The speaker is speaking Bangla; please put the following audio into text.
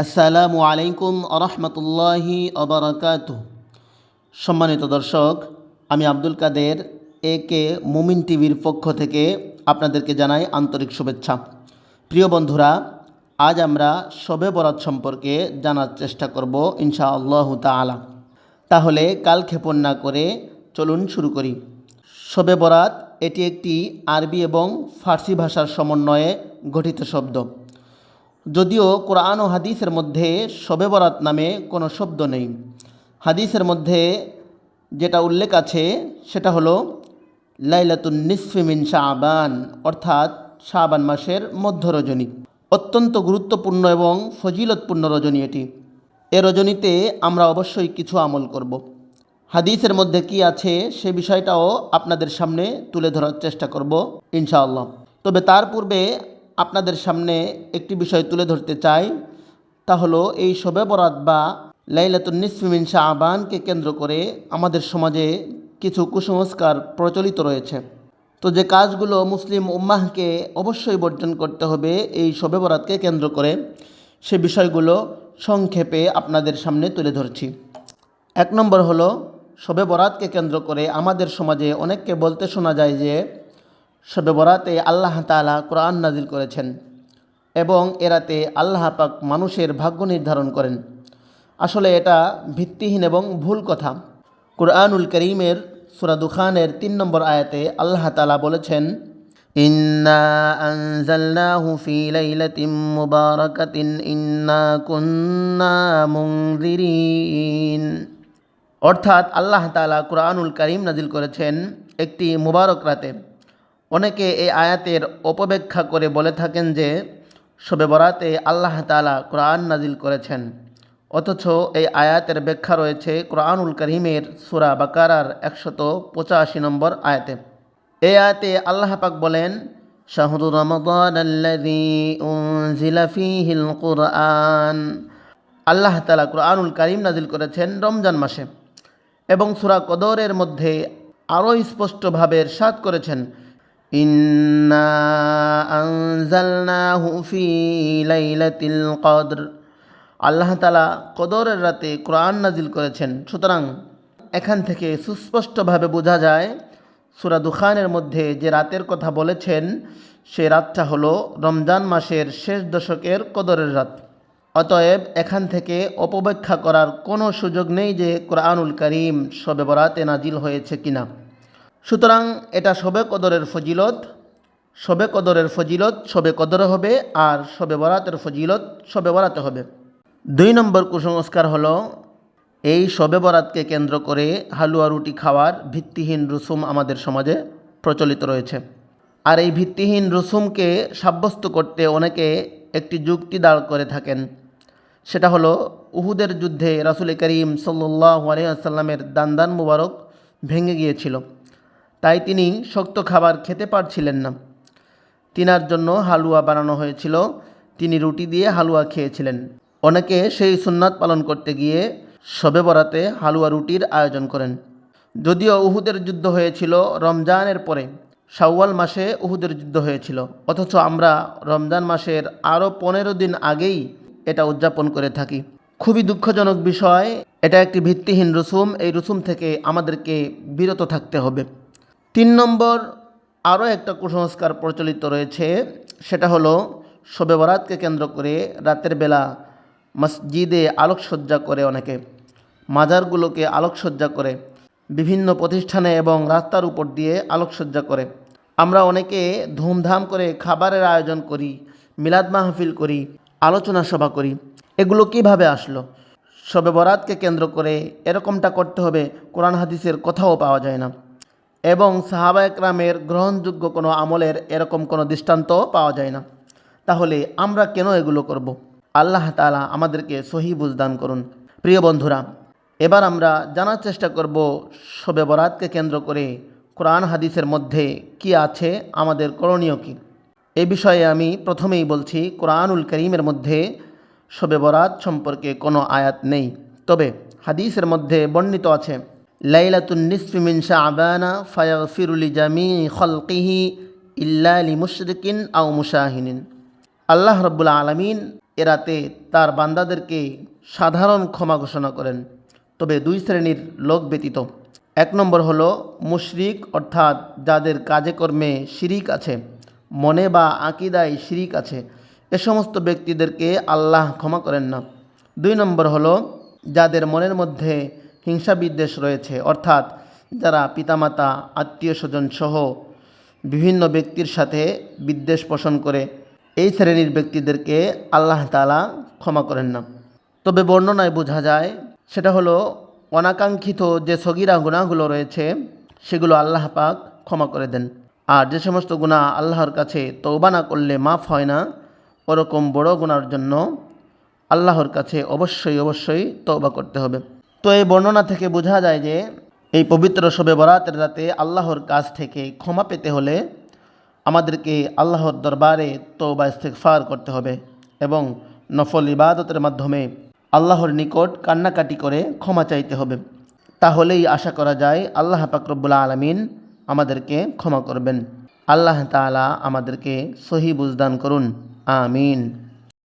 আসসালামু আলাইকুম আরহামতুল্লাহি আবরাকাতুহ। সম্মানিত দর্শক, আমি আব্দুল কাদের একে মুমিন টিভির পক্ষ থেকে আপনাদেরকে জানাই আন্তরিক শুভেচ্ছা। প্রিয় বন্ধুরা, আজ আমরা শবে বরাত সম্পর্কে জানার চেষ্টা করব ইনশাআল্লাহু তাআলা। তাহলে কালক্ষেপণ না করে চলুন শুরু করি। শবে বরাত এটি একটি আরবি এবং ফার্সি ভাষার সমন্বয়ে গঠিত শব্দ। যদিও কোরআন ও হাদিসের মধ্যে শবে বরাত নামে কোনো শব্দ নেই। হাদিসের মধ্যে যেটা উল্লেখ আছে সেটা হলো লাইলাতুন নিসফি মিন শাবান, অর্থাৎ শাবান মাসের মধ্য রজনী। অত্যন্ত গুরুত্বপূর্ণ এবং ফজিলতপূর্ণ রজনী এটি। এ রজনীতে আমরা অবশ্যই কিছু আমল করব। হাদিসের মধ্যে কি আছে সে বিষয়টাও আপনাদের সামনে তুলে ধরার চেষ্টা করব ইনশাআল্লাহ। তবে তার পূর্বে আপনাদের সামনে একটি বিষয় তুলে ধরতে চাই, তা হলো এই শবে বরাত বা লাইলাতুন নিসফি মিন শাবানকে কেন্দ্র করে আমাদের সমাজে কিছু কুসংস্কার প্রচলিত রয়েছে। তো যে কাজগুলো মুসলিম উম্মাহকে অবশ্যই বর্জন করতে হবে এই শবে বরাতকে কেন্দ্র করে, সে বিষয়গুলো সংক্ষেপে আপনাদের সামনে তুলে ধরছি। 1 নম্বর হলো, শবে বরাতকে কেন্দ্র করে আমাদের সমাজে অনেককে বলতে শোনা যায় যে শবে বরাতে আল্লাহ তাআলা কোরআন নাজিল করেছেন এবং এরাতে আল্লাহ পাক মানুষের ভাগ্য নির্ধারণ করেন। আসলে এটা ভিত্তিহীন এবং ভুল কথা। কুরআনুল কারীমের সূরা দুখানের 3 নম্বর আয়াতে আল্লাহ তাআলা বলেছেন, ইন্না আনজালনাহু ফি লাইলাতিন মুবারাকাতিন ইন্না কুন্না মুনজিরিন। অর্থাৎ আল্লাহ তাআলা কুরআনুল কারীম নাজিল করেছেন একটি মুবারক রাতে। অনেকে এই আয়াতের অপব্যাখ্যা করে বলে থাকেন যে শবে বরাতে আল্লাহ তাআলা কোরআন নাজিল করেছেন, অথচ এই আয়াতের ব্যাখ্যা রয়েছে কোরআনুল কারীমের সূরা বাকারার 185 নম্বর আয়াতে। এই আয়াতে আল্লাহ পাক বলেন, শাহরু রমাদানাল্লাযী উনজিলা ফীহিল কুরআন। আল্লাহ তাআলা কোরআনুল কারীম নাজিল করেছেন রমজান মাসে। এবং সূরা কদরের মধ্যে আরও স্পষ্টভাবে ইরশাদ করেছেন, ইন্না আনজালনাহু ফি লাইলাতিল কদর। আল্লাহ তাআলা কদরের রাতে কোরআন নাজিল করেছেন। সুতরাং এখান থেকে সুস্পষ্টভাবে বোঝা যায় সূরা দুখানের মধ্যে যে রাতের কথা বলেছেন সে রাতটা হলো রমজান মাসের শেষ দশকের কদরের রাত। অতএব এখান থেকে অপব্যাখ্যা করার কোনো সুযোগ নেই যে কোরআনুল কারীম শবে বরাতে নাজিল হয়েছে কিনা। সুতরাং এটা শবে কদরের ফজিলত, শবে কদরের ফজিলত শবে কদরে হবে, আর শবে বরাতের ফজিলত শবে বরাতে হবে। 2 নম্বর কুসংস্কার হলো, এই শবে বরাতকে কেন্দ্র করে হালুয়া রুটি খাওয়ার ভিত্তিহীন রসুম আমাদের সমাজে প্রচলিত রয়েছে। আর এই ভিত্তিহীন রসুমকে সাব্যস্ত করতে অনেকে একটি যুক্তি দাঁড় করে থাকেন। সেটা হলো, উহুদের যুদ্ধে রাসূল করিম সাল্লাল্লাহু আলাইহি ওয়াসাল্লামের দান্দান মুবারক ভেঙে গিয়েছিল, তাই তিনি শক্ত খাবার খেতে পারছিলেন না। তিনার জন্য হালুয়া বানানো হয়েছিল, তিনি রুটি দিয়ে হালুয়া খেয়েছিলেন। অনেকে সেই সুন্নাত পালন করতে গিয়ে শবে বরাতে হালুয়া রুটির আয়োজন করেন। যদিও উহুদের যুদ্ধ হয়েছিল রমজানের পরে, শাওয়াল মাসে উহুদের যুদ্ধ হয়েছিল, অথচ আমরা রমজান মাসের আরও 15 দিন আগেই এটা উদযাপন করে থাকি। খুবই দুঃখজনক বিষয়, এটা একটি ভিত্তিহীন রসুম। এই রসুম থেকে আমাদেরকে বিরত থাকতে হবে। 3 নম্বর আরও একটা কুসংস্কার প্রচলিত রয়েছে, সেটা হলো শবে বরাতকে কেন্দ্র করে রাতের বেলা মসজিদে আলোকসজ্জা করে, অনেকে মাজারগুলোকে আলোকসজ্জা করে, বিভিন্ন প্রতিষ্ঠানে এবং রাস্তার উপর দিয়ে আলোকসজ্জা করে। আমরা অনেকে ধুমধাম করে খাবারের আয়োজন করি, মিলাদ মাহফিল করি, আলোচনা সভা করি। এগুলো কিভাবে আসলো? শবে বরাতকে কেন্দ্র করে এরকমটা করতে হবে কোরআন হাদিসের কোথাও পাওয়া যায় না, এবং সাহাবা একরামের গ্রহণযোগ্য কোনো আমলের এরকম কোনো দৃষ্টান্ত পাওয়া যায় না। তাহলে আমরা কেন এগুলো করব? আল্লাহ তাআলা আমাদেরকে সহি বুঝদান করুন। প্রিয় বন্ধুরা, এবার আমরা জানার চেষ্টা করব শবে বরাতকে কেন্দ্র করে কোরআন হাদিসের মধ্যে কি আছে, আমাদের করণীয় কী। এই বিষয়ে আমি প্রথমেই বলছি, কোরআনুল কারীমের মধ্যে শবে বরাত সম্পর্কে কোনো আয়াত নেই, তবে হাদিসের মধ্যে বর্ণিত আছে, লাইলাতুন নিসফি মিন শাবানা ফায়াগফিরু লিজামিই খালকিহি ইল্লা লিমুশরিকিন আও মুশাহিনিন। আল্লাহ রাব্বুল আলামিন এ রাতে তার বান্দাদেরকে সাধারণ ক্ষমা ঘোষণা করেন, তবে দুই শ্রেণীর লোক ব্যতীত। এক নম্বর হলো মুশরিক, অর্থাৎ যাদের কাজে কর্মে শিরিক আছে, মনে বা আকিদায় শিরিক আছে, এ সমস্ত ব্যক্তিদেরকে আল্লাহ ক্ষমা করেন না। দুই নম্বর হলো যাদের মনের মধ্যে হিংসা বিদ্বেষ রয়েছে, অর্থাৎ যারা পিতামাতা, আত্মীয় স্বজন সহ বিভিন্ন ব্যক্তির সাথে বিদ্বেষ পোষণ করে, এই শ্রেণীর ব্যক্তিদেরকে আল্লাহ তাআলা ক্ষমা করেন না। তবে বর্ণনায় বোঝা যায় সেটা হলো অনাকাঙ্ক্ষিত যে সগীরা গুনাহগুলো রয়েছে সেগুলো আল্লাহ পাক ক্ষমা করে দেন। আর যে সমস্ত গুনাহ আল্লাহর কাছে তওবা না করলে মাফ হয় না, ওরকম বড় গুনার জন্য আল্লাহর কাছে অবশ্যই তওবা করতে হবে। তো এই বর্ণনা থেকে বোঝা যায় যে এই পবিত্র শবে বরাতের রাতে আল্লাহর কাছ থেকে ক্ষমা পেতে হলে আমাদেরকে আল্লাহর দরবারে তওবা ইস্তিগফার করতে হবে এবং নফল ইবাদতের মাধ্যমে আল্লাহর নিকট কান্নাকাটি করে ক্ষমা চাইতে হবে। তাহলেই আশা করা যায় আল্লাহ পাক রব্বুল আলামিন আমাদেরকে ক্ষমা করবেন। আল্লাহ তাআলা আমাদেরকে সহি বুঝদান করুন। আমিন।